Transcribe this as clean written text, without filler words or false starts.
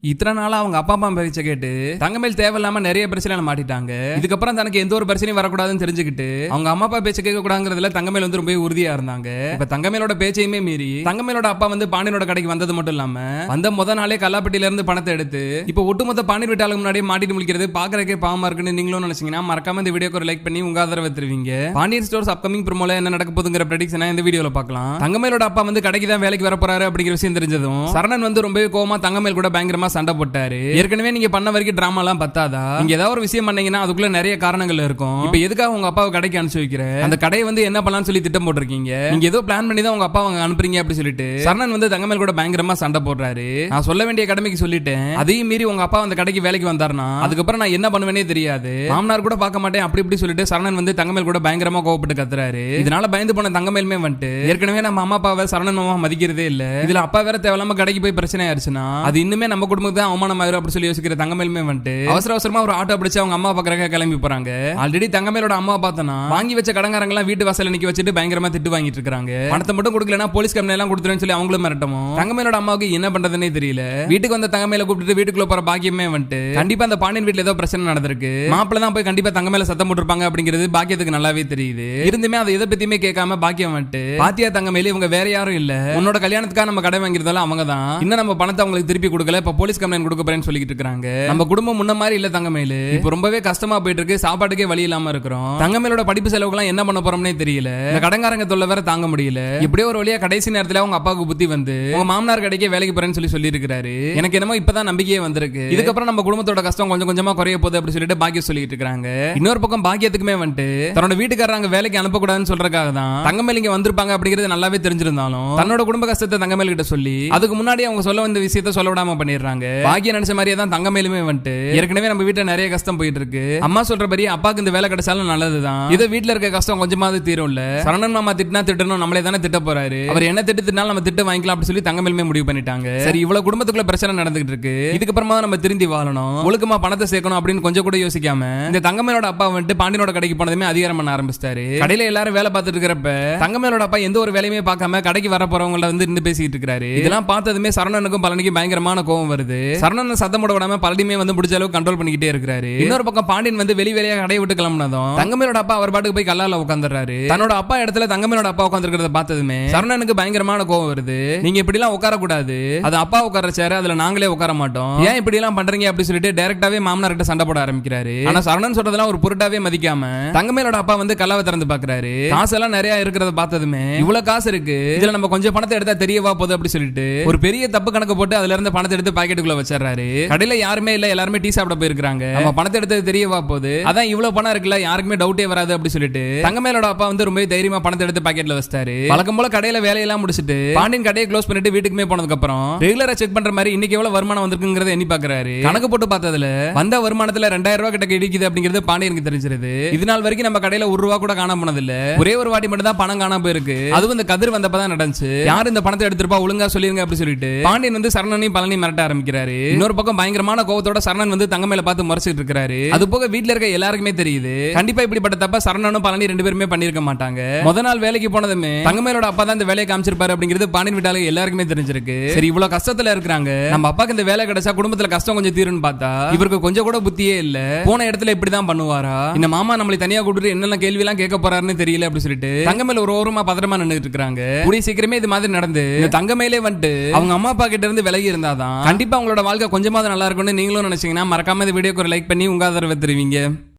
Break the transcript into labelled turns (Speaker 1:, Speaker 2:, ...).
Speaker 1: இத்தனை நாளா அவங்க அப்பா அம்மா பேச்ச கேட்டு தங்கமேல் தேவையில்லாம நிறைய பிரச்சனை மாட்டிட்டாங்க. இதுக்கப்புறம் தனக்கு எந்த ஒரு பிரச்சனையும் வரக்கூடாதுன்னு தெரிஞ்சுக்கிட்டு அவங்க அம்மா அப்பா பேச்ச கேட்க கூடாதுங்கிறதுல தங்கமேல் வந்து ரொம்ப உறுதியா இருந்தாங்க. இப்ப தங்கமேலோட பேச்சையுமே மீறி தங்கமேலோட அப்பா வந்து பாண்டியனோட கடைக்கு வந்தது மட்டும் இல்லாம வந்த முதல் நாளே கல்லாப்பட்டியில இருந்து பணத்தை எடுத்து இப்ப ஒட்டுமொத்த பாண்டியன் வீட்டாளுக்கு முன்னாடியே மாட்டிட்டு முடிக்கிறது பாக்குறதுக்கே பாவமா இருக்குன்னு நீங்களும் நினைச்சீங்கன்னா மறக்காம இந்த வீடியோக்கு ஒரு லைக் பண்ணி உங்க ஆதரவு தருவீங்க. பாண்டியன் ஸ்டோர்ஸ் அப்கமிங் ப்ரோமோல என்ன நடக்க போகுதுங்கிற ப்ரெடிக்ஷனை இந்த வீடியோல பார்க்கலாம். தங்கமேலோட அப்பா வந்து கடைக்கு தான் வேலைக்கு வர போறாரு அப்படிங்கிற விஷயம் தெரிஞ்சதும் சரணன் வந்து ரொம்பவே கோவமா தங்கமேல் கூட பயங்கரமா சண்டை போட்டாரு. ஏற்கனவே நீங்க பண்ண வரைக்கும் டிராமா எல்லாம் பத்தாதா, நீங்க ஏதாவது ஒரு விஷயம் பண்ணீங்கன்னா அதுக்குள்ள நிறைய காரணங்கள் இருக்கும். இப்ப எதுக்காக உங்க அப்பாவை கடைக்கு அனுப்பிச்சு வைக்கிற, அந்த கடையை வந்து என்ன பண்ணலாம்னு சொல்லி திட்டம் போட்டிருக்கீங்க, நீங்க ஏதோ பிளான் பண்ணி தான் உங்க அப்பா அவங்க அனுப்புறீங்க அப்படி சொல்லிட்டு சரணன் வந்து தங்கமேல் கூட பயங்கரமா சண்டை போடுறாரு. நான் சொல்ல வேண்டிய கடமைக்கு சொல்லிட்டேன், அதையும் மீறி உங்க அப்பா அந்த கடைக்கு வேலைக்கு வந்தாருன்னா அதுக்கப்புறம் நான் என்ன பண்ணுவேனே தெரியாது, மாமனார் கூட பார்க்க மாட்டேன் அப்படி இப்படி சொல்லிட்டு சரணன் வந்து தங்கமேல் கூட பயங்கரமா கோவப்பட்டு கத்துறாரு. இதனால பயந்து போன தங்கமேலுமே வந்துட்டு ஏற்கனவே நம்ம அம்மா அப்பாவை சரணன் மாமா மதிக்கிறதே இல்ல, இதுல அப்பா வேற தேவையில்லாம கடைக்கு போய் பிரச்சனை ஆயிடுச்சுன்னா அது இன்னுமே நம்ம குடும்பத்துக்கு தான் அவமானம் ஆயிரும் அப்படி சொல்லி யோசிக்கிற தங்கமேலுமே வந்துட்டு அவசர அவசரமா ஒரு ஆட்டோ பிடிச்சு அவங்க அம்மா பக்கறக்க கிளம்பி போறாங்க. ஆல்ரெடி தங்கமேலோட அம்மா பார்த்தனா வாங்கி வச்ச கடங்காரங்க எல்லாம் வீட்டு வாசல்ல நிக்க வச்சுட்டு பயங்கரமா திட்டு வாங்கிட்டு இருக்காங்க. பணத்தை மட்டும் கொடுக்கலனா போலீஸ் கம்பெனி எல்லாம் கொடுத்துறேன்னு சொல்லி அவங்களும் மிரட்டவும் தங்கமேலோட அம்மாவுக்கு என்ன பண்றதுன்னே தெரியல. வீட்டுக்கு வந்த தங்கமேல கூப்பிட்டு வீட்டுக்குள்ள போற பாக்கியமே வந்துட்டு கண்டிப்பா அந்த பாண்டியன் வீட்டுல ஏதோ பிரச்சனை நடந்திருக்கு, மாப்பிள்ள தான் போய் கண்டிப்பா தங்கமேல சத்தம் போட்டுருப்பாங்க அப்படிங்கிறது பாக்கியத்துக்கு நல்லாவே தெரியுது. இருந்துமே அதை எதை பத்தியுமே கேட்காம பாக்கியம் வந்துட்டு பாத்தியா தங்கமேல இவங்க வேற யாரும் இல்ல, உன்னோட கல்யாணத்துக்காக நம்ம கடை வாங்கிருந்தாலும் அவங்க தான், இன்னும் நம்ம பணத்தை அவங்களுக்கு திருப்பி கொடுக்கல, இப்ப போலீஸ் கம்ப்ளைண்ட் கொடுக்க போறேன்னு சொல்லிட்டு இருக்காங்க. நம்ம குடும்பம் முன்ன மாதிரி இல்ல தங்கமேலு, இப்ப ரொம்பவே கஷ்டமா போயிட்டு இருக்கு, சாப்பாட்டுக்கே வழி இல்லாம இருக்கிறோம். தங்கமேலோட படிப்பு செலவுக்கு என்ன பண்ண போறோம்னே தெரியல, இந்த கடங்காரங்க தொல்லை வேற தாங்க முடியல. இப்படியே ஒரு வழியா கடைசி நேரத்துல அவங்க அப்பாவுக்கு புத்தி வந்து உங்க மாமனார் கடைக்கே வேலைக்கு போறேன்னு சொல்லி இருக்காரு. எனக்கு என்னமோ இப்பதான் நம்பிக்கையே வந்திருக்கு, இதுக்கப்புறம் நம்ம குடும்பத்தோட கஷ்டம் கொஞ்சம் கொஞ்சமா குறைய போகுது அப்படி சொல்லிட்டு பாக்கியம் சொல்லிட்டு இருக்காங்க. இன்னொரு பக்கம் பாக்கியத்துக்குமே வந்துட்டு தன்னோட வீட்டுக்காரங்க வேலைக்கு அனுப்பக்கூடாதுன்னு சொல்றதுக்காக தான் தங்கமேல் இங்க வந்திருப்பாங்க அப்படிங்கிறது நல்லாவே தெரிஞ்சிருந்தாலும் தன்னோட குடும்ப கஷ்டத்தை தங்கமேல் கிட்ட சொல்லி அதுக்கு முன்னாடி அவங்க சொல்ல வந்த விஷயத்தை சொல்ல விடாம பண்ணிடுறாங்க. பாக்கியம் நினைச்ச மாதிரியே தான் தங்கமேலுமே வந்துட்டு ஏற்கனவே நம்ம வீட்டுல நிறைய கஷ்டம் போயிட்டு இருக்கு, அம்மா சொல்றபடி அப்பாக்கு இந்த வேலை கிடைச்சாலும் நல்லதுதான், இதை வீட்டுல இருக்க கஷ்டம் கொஞ்சமாவது தீரும் இல்ல, சரணன் மாமா திட்டினா திட்டணும், நம்மளே தானே திட்ட போறாரு, அவர் என்ன திட்டினாலும் நம்ம திட்ட வாங்கிக்கலாம் அப்படி சொல்லி தங்கமேலுமே முடிவு பண்ணிட்டாங்க. சரி இவ்வளவு குடும்பத்துக்குள்ள பிரச்சனை நடந்துகிட்டு இருக்கு, இதுக்கப்புறமா நம்ம திருந்தி வாழணும், ஒழுக்கமா பணத்தை சேர்க்கணும் அப்படின்னு கொஞ்சம் கூட யோசிக்காம இந்த தங்கமேலோட அப்பா வந்துட்டு பாண்டியனோட கடைக்கு போனதுமே அதிகாரம் பண்ண ஆரம்பிச்சிட்டாரு. கடையில எல்லாரும் வேலை பார்த்துட்டு இருக்கிறப்ப தங்கமேலோட அப்பா எந்த ஒரு வேலையுமே பார்க்காம கடைக்கு வர போறவங்கள வந்து நின்று பேசிட்டு இருக்காரு. இதெல்லாம் பார்த்ததுமே சரணனுக்கும் பழனிக்கும் பயங்கரமான கோவம் வருது. சரணன் சத்தம் போட விடாம பழனியுமே வந்து முடிஞ்ச அளவுக்கு கண்ட்ரோல் பண்ணிக்கிட்டே இருக்காரு. இன்னொரு பக்கம் பாண்டியன் வந்து வெளி வெளியாக கடையை விட்டு கிளம்பினதும் தங்கமேலோட அப்பா அவர் பாட்டுக்கு போய் கல்லால உட்கார்ந்துறாரு. தன்னோட அப்பா இடத்துல தங்கமேலோட அப்பா உட்கார்ந்திருக்கிறத பார்த்ததுமே சரணனுக்கு பயங்கரமான கோவம் வருது. நீங்க இப்படி எல்லாம் உட்கார கூடாது, அது அப்பா உட்கார சேர அதுல நாங்களே உட்கார மாட்டோம், ஏன் இப்படி எல்லாம் பண்றீங்க அப்படி சொல்லிட்டு டைரக்டாவே மாமனார் கிட்ட சண்டை போட ஆரம்பிக்கிறாரு. ஆனா சரணன் சொல்றதெல்லாம் ஒரு பொருட்டாவே மதிக்காம தங்கமேலோட அப்பா வந்து கல்லாவை திறந்து பாக்குறாரு. காசு எல்லாம் நிறைய இருக்கிறத பார்த்ததுமே இவ்வளவு காசு இருக்கு, இதுல நம்ம கொஞ்சம் பணத்தை எடுத்தா தெரியவா போகுது அப்படி சொல்லிட்டு ஒரு பெரிய தப்பு கணக்கு போட்டு அதுல இருந்து பணத்தை எடுத்து பாக்கெட்டுக்குள்ள வச்சிடறாரு. கடையில யாருமே இல்ல, எல்லாருமே டீ சாப்பிட போயிருக்காங்க, நம்ம பணத்தை எடுத்தது தெரியவா போகுது, அதான் இவ்வளவு பணம் இருக்குல்ல யாருக்குமே டவுட்டே வராது அப்படி சொல்லிட்டு தங்கமேலோட அப்பா வந்து ரொம்ப தைரியமா பணத்தை எடுத்து பாக்கெட்ல வச்சிட்டாரு. வழக்கம் போல கடையில வேலையெல்லாம் முடிச்சிட்டு பாண்டியன் கடையை க்ளோஸ் பண்ணிட்டு வீட்டுக்குமே போனதுக்கு அப்புறம் ரெகுலரா செக் பண்ற மாதிரி இன்னைக்கு எவ்வளவு வருமானம் வந்திருக்குங்கறத எண்ணி பாக்குறாரு. கணக்கு போட்டு பார்த்ததுல வந்த வருமானத்துல 2000 ரூபாய் கிட்ட இடிக்குது அப்படிங்கிறது பாண்டியனுக்கு தெரிஞ்சிருது. இது நாள் வரைக்கும் நம்ம கடையில 1 ரூபா கூட காணாம போனது இல்ல, ஒரே ஒரு வாட்டி மட்டும் தான் பணம் காணாம போயிருக்கு, அதுவும் இந்த கதிர் வந்தப்பதான் நடந்துச்சு, யாரு இந்த பணத்தை எடுத்துருப்பா ஒழுங்கா சொல்லிருங்க அப்படி சொல்லிட்டு பாண்டியன் வந்து சரணனையும் பழனி மிரட்ட ஆரம்பிக்கிறாரு. இன்னொரு பக்கம் பயங்கரமான கோவத்தோட சரணன் வந்து தங்கமேல பார்த்து மறைச்சிட்டு இருக்காரு. அது போக வீட்ல இருக்க எல்லாருக்குமே தெரியுது கண்டிப்பா இப்படிப்பட்ட தப்ப சரணனும் பழனி ரெண்டு பேருமே பண்ணிருக்க மாட்டாங்க. முத நாள் வேலைக்கு போனதுமே தங்கமேலோட அப்பா தான் இந்த வேலையை காமிச்சிருப்பாரு அப்படிங்கிறது பாண்டியன் வீட்டாளுக்கு எல்லாருக்குமே தெரிஞ்சிருக்கு. சரி இவ்வளவு கஷ்டத்துல இருக்காங்க, நம்ம அப்பாக்கு இந்த வேலை கிடைச்சா குடும்பத்துல கஷ்டம் கொஞ்சம் தீரும்னு பார்த்தா இவருக்கு கொஞ்சம் கூட புத்தியே இல்ல, போன இடத்துல இப்படிதான் பண்ணுவாரா, இந்த மாமா நம்மளை தனியா கூட்டிட்டு என்னென்ன கேள்வி எல்லாம் கேட்க போறாருன்னு தெரியல அப்படி சொல்லிட்டு தங்கமேல ஒரு ஓரமா பத்திரமா நின்னுட்டு இருக்காங்க. கூடிய சீக்கிரமே இது மாதிரி நடந்து இந்த தங்கமேலே வந்துட்டு அவங்க அம்மா அப்பா கிட்ட இருந்து விலகி இருந்தாதான் கண்டிப்பா அவங்களோட வாழ்க்கை கொஞ்சமாவது நல்லா இருக்கும்னு நீங்களும் நினைச்சீங்கன்னா மறக்காம இந்த வீடியோக்கு ஒரு லைக் பண்ணி உங்க ஆதரவை தெரிவிங்க.